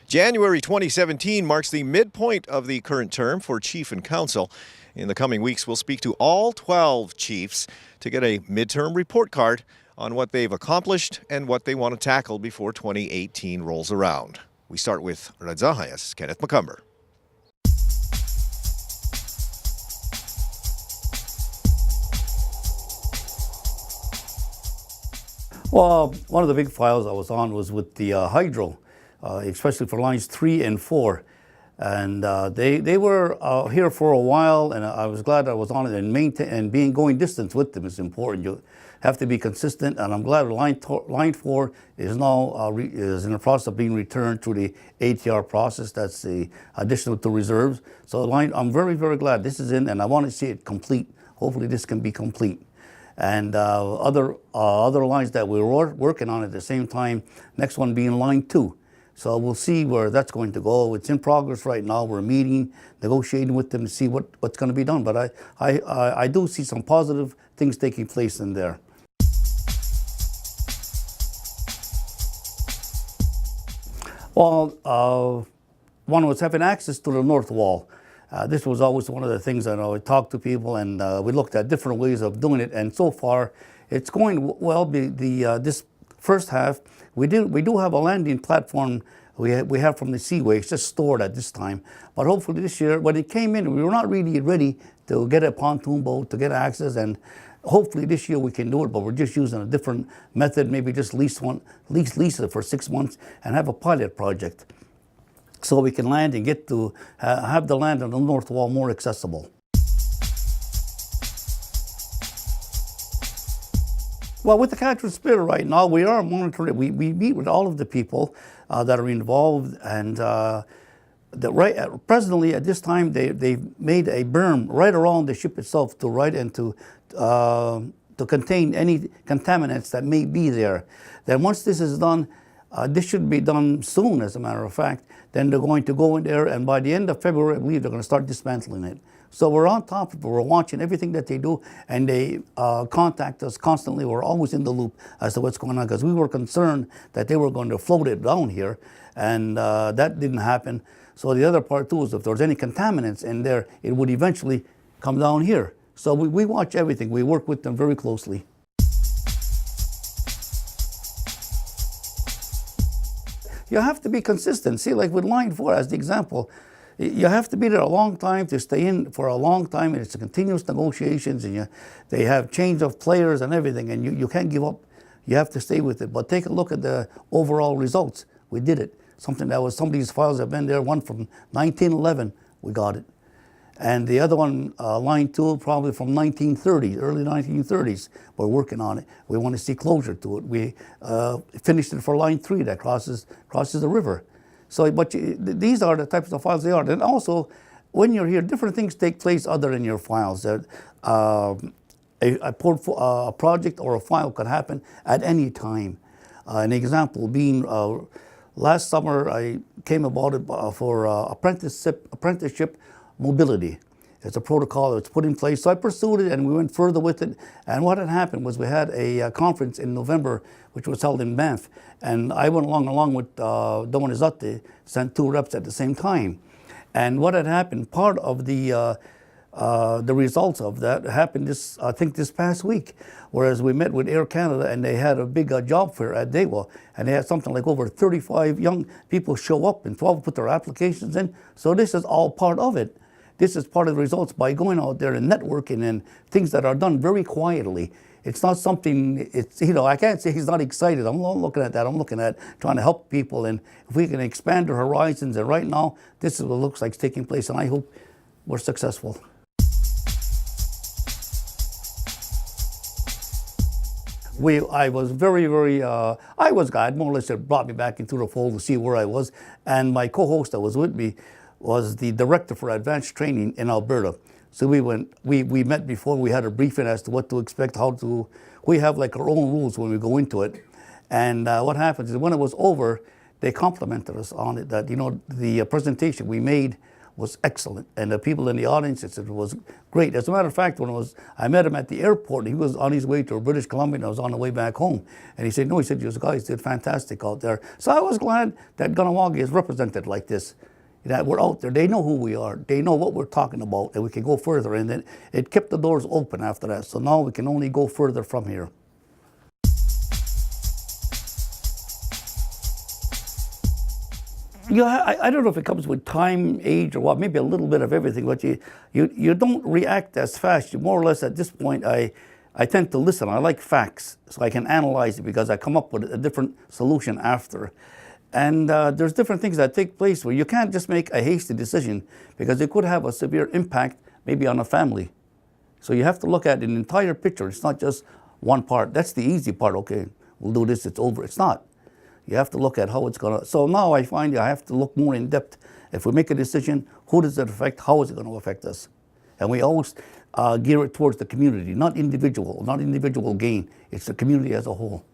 January 2017 marks the midpoint of the current term for Chief and Council. In the coming weeks, we'll speak to all 12 chiefs to get a midterm report card on what they've accomplished and what they want to tackle before 2018 rolls around. We start with Ratsénhaienhs Kenneth McComber. Well, one of the big files I was on was with the Hydral, especially for lines 3 and 4. And they were here for a while, and I was glad I was on it, and going distance with them is important. You have to be consistent, and I'm glad line 4 is now is in the process of being returned through the ATR process. That's the additional to reserves. So I'm very, very glad this is in, and I want to see it complete. Hopefully this can be complete. And other lines that we were working on at the same time, next one being line 2. So we'll see where that's going to go. It's in progress right now. We're meeting, negotiating with them to see what's going to be done. But I do see some positive things taking place in there. Well, one was having access to the north wall. This was always one of the things that I would talk to people, and we looked at different ways of doing it. And so far, it's going well. This first half, we do have a landing platform we have from the seaway. It's just stored at this time. But hopefully this year, when it came in, we were not really ready to get a pontoon boat, to get access. And hopefully this year we can do it, but we're just using a different method. Maybe just lease it for 6 months and have a pilot project, so we can land and get to have the land on the north wall more accessible. Well, with the catch and spitter right now, we are monitoring it. We meet with all of the people that are involved, and presently at this time they've made a berm right around the ship itself to contain any contaminants that may be there. Then once this is done, this should be done soon, as a matter of fact. Then they're going to go in there, and by the end of February, I believe they're going to start dismantling it. So we're on top of it. We're watching everything that they do, and they contact us constantly. We're always in the loop as to what's going on, because we were concerned that they were going to float it down here, and that didn't happen. So the other part, too, is if there's any contaminants in there, it would eventually come down here. So we watch everything. We work with them very closely. You have to be consistent. See, like with line 4 as the example, you have to be there a long time to stay in for a long time, and it's a continuous negotiations, and they have change of players and everything, and you can't give up. You have to stay with it. But take a look at the overall results. We did it. Some of these files have been there. One from 1911, we got it. And the other one, line 2, probably from 1930s, early 1930s. We're working on it. We want to see closure to it. We finished it for line 3 that crosses the river. So, but these are the types of files they are. And also, when you're here, different things take place other than your files. A project or a file could happen at any time. An example being, last summer I came about it for apprenticeship mobility. It's a protocol that's put in place. So I pursued it, and we went further with it. And what had happened was we had a conference in November, which was held in Banff. And I went along with Donizate, sent 2 reps at the same time. And what had happened, part of the results of that happened I think this past week, whereas we met with Air Canada, and they had a big job fair at Dewa, and they had something like over 35 young people show up, and 12 put their applications in. So this is all part of it. This is part of the results by going out there and networking and things that are done very quietly. It's not something, I can't say he's not excited. I'm not looking at that. I'm looking at trying to help people, and if we can expand our horizons, and right now, this is what looks like taking place, and I hope we're successful. I was very, very, I was glad, more or less it brought me back into the fold to see where I was, and my co-host that was with me was the director for advanced training in Alberta. So we met before, we had a briefing as to what to expect, we have like our own rules when we go into it. And what happens is when it was over, they complimented us on it, that, the presentation we made was excellent. And the people in the audience, it was great. As a matter of fact, I met him at the airport. He was on his way to British Columbia, and I was on the way back home. And he said, no, he said, you guys did fantastic out there. So I was glad that Kahnawake is represented like this, that we're out there. They know who we are. They know what we're talking about, and we can go further. And then it kept the doors open after that. So now we can only go further from here. Yeah, I don't know if it comes with time, age, or what, maybe a little bit of everything, but you don't react as fast. You more or less, at this point, I tend to listen. I like facts, so I can analyze it because I come up with a different solution after. And there's different things that take place where you can't just make a hasty decision because it could have a severe impact maybe on a family. So you have to look at an entire picture. It's not just one part. That's the easy part. Okay, we'll do this, it's over. It's not. You have to look at how it's going to. So now I find I have to look more in depth. If we make a decision, who does it affect? How is it going to affect us? And we always gear it towards the community, not individual gain. It's the community as a whole.